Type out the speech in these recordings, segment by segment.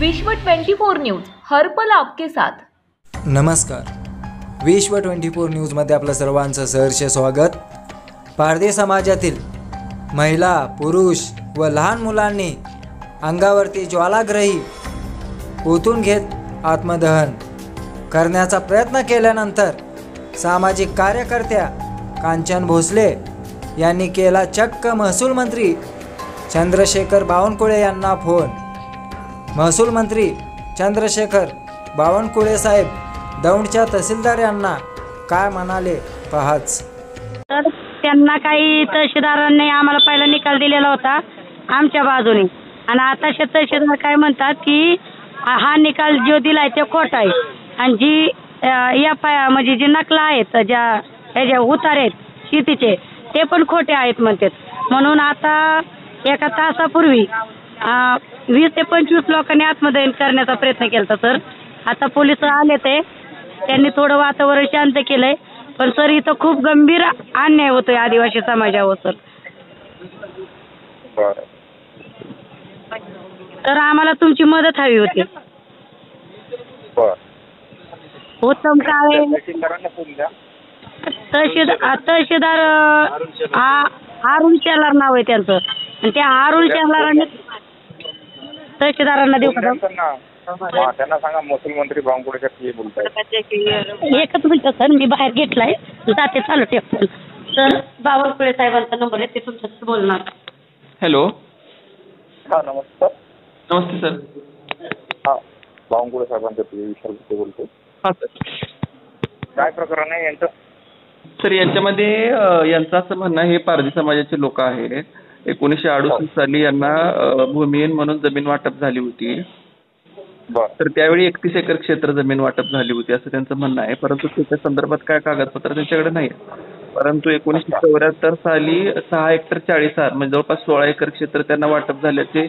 विश्व 24 न्यूज हर पल आपके साथ। नमस्कार, विश्व 24 न्यूजमध्ये आपलं सर्वांचं सहर्ष स्वागत। पारधी समाजातील महिला, पुरुष व लहान मुलांनी अंगावरती ज्वालाग्रही ओतून घेत आत्मदहन करण्याचा प्रयत्न केल्यानंतर सामाजिक कार्यकर्त्या कांचन भोसले यांनी केला चक्क महसूल मंत्री चंद्रशेखर बावनकुळे यांना फोन। महसूल मंत्री चंद्रशेखर बावनकुळे साहेब दौंडच्या तहसीलदार यांना काय म्हणाले पहाच। तर त्यांना काही तहसीलदारांनी आम्हाला पहिला निकाल दिलेला होता आमच्या बाजूने, आणि आता तहसीलदार काय म्हणतात की हा निकाल जो दिलाय ते खोटा आहे, आणि जी म्हणजे जी नकला आहेत, ज्या उतारे आहेत शेतीचे ते पण खोटे आहेत म्हणतात। म्हणून आता एका तासापूर्वी 20 ते 25 लोकांनी आत्मदहन करण्याचा प्रयत्न केला। सर आता पोलीस आले, त्यांनी थोडं वातावरण शांत केलंय, पण सर इथं खूप गंभीर अन्याय होतोय आदिवासी समाजावर सर। तर आम्हाला तुमची मदत हवी होती। उत्तम काळे तहसीलदार अरुण शेलार नाव आहे त्यांचं, आणि त्या अरुण शेलारांनी तहसीलदारांना देऊ का? त्यांना सांगा महसूल मंत्री बावनकुळे की बोलताय। एकच मिनिट सर, मी बाहेर घेतलाय, जाते चालू ठेव। तर बावनकुळे साहेबांचा नंबर आहे, ते तुमच्याशी बोलणार। हॅलो, हा नमस्कार। नमस्ते सर। हा बावनकुळे साहेबांचा विशाल बोलतो। हा सर, काय प्रकरण आहे यांचं? सर यांच्यामध्ये यांचं असं म्हणणं, हे पारधी समाजाचे लोक आहेत, 1968 साली यांना भूमिहीन म्हणून जमीन वाटप झाली होती। तर त्यावेळी 31 एकर क्षेत्र जमीन वाटप झाली होती असं त्यांचं म्हणणं आहे, परंतु त्याच्या संदर्भात काय कागदपत्र त्यांच्याकडे नाही। परंतु 1974 साली 6 हेक्टर 40 आर म्हणजे जवळपास 16 एकर क्षेत्र त्यांना वाटप झाल्याचे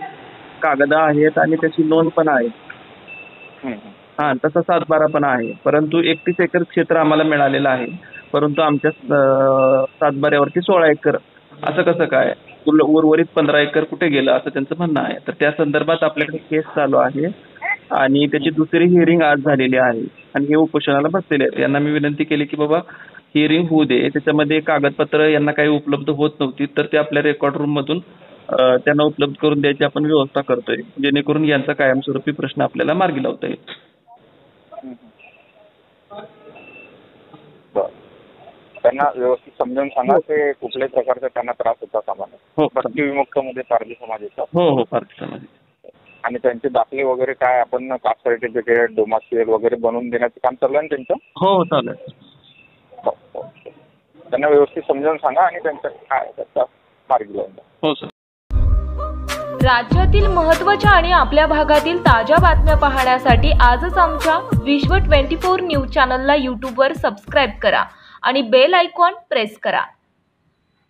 कागद आहेत, आणि त्याची नोंद पण आहे। हा, तसा 7/12 पण आहे, परंतु 31 एकर क्षेत्र आम्हाला मिळालेलं आहे, परंतु आमच्या 7/12वरती 16 एकर असं कसं काय, उर्वरित 15 एकर कुठे गेलं असं त्यांचं म्हणणं आहे। तर त्या संदर्भात आपल्याकडे केस चालू आहे, आणि त्याची दुसरी हिअरिंग आज झालेली आहे, आणि हे उपोषणाला बसलेले आहेत। यांना मी विनंती केली की बाबा हिअरिंग होऊ दे, त्याच्यामध्ये कागदपत्र यांना काही उपलब्ध होत नव्हती, तर ते आपल्या रेकॉर्ड रूम मधून त्यांना उपलब्ध करून द्यायची आपण व्यवस्था करतोय, जेणेकरून यांचा कायमस्वरूपी प्रश्न आपल्याला मार्गी लावता येईल। त्यांना व्यवस्थित समजावून सांगा ते कुठल्याही प्रकारचा त्यांना त्रास होता कामा नये। हो, विमुक्त मध्ये पारधी समाजाचा। हो, पारधी समाज। आणि त्यांचे दाखले वगैरे काय आपण कास्ट सर्टिफिकेट, डोमासियल वगैरे बनवून देण्याचं काम चालू आहे त्यांचं? हो, चालू आहे। त्यांना व्यवस्थित समजावून सांगा आणि त्यांचं काय त्याचा मार्गी लावून द्या। हो सर। राज्यातील महत्त्वाच्या आणि आपल्या भागातील ताज्या बातम्या पाहण्यासाठी आजच आमच्या विश्व 24 न्यूज चॅनलला यूट्यूबवर सबस्क्राईब करा आणि बेल आयकॉन प्रेस करा।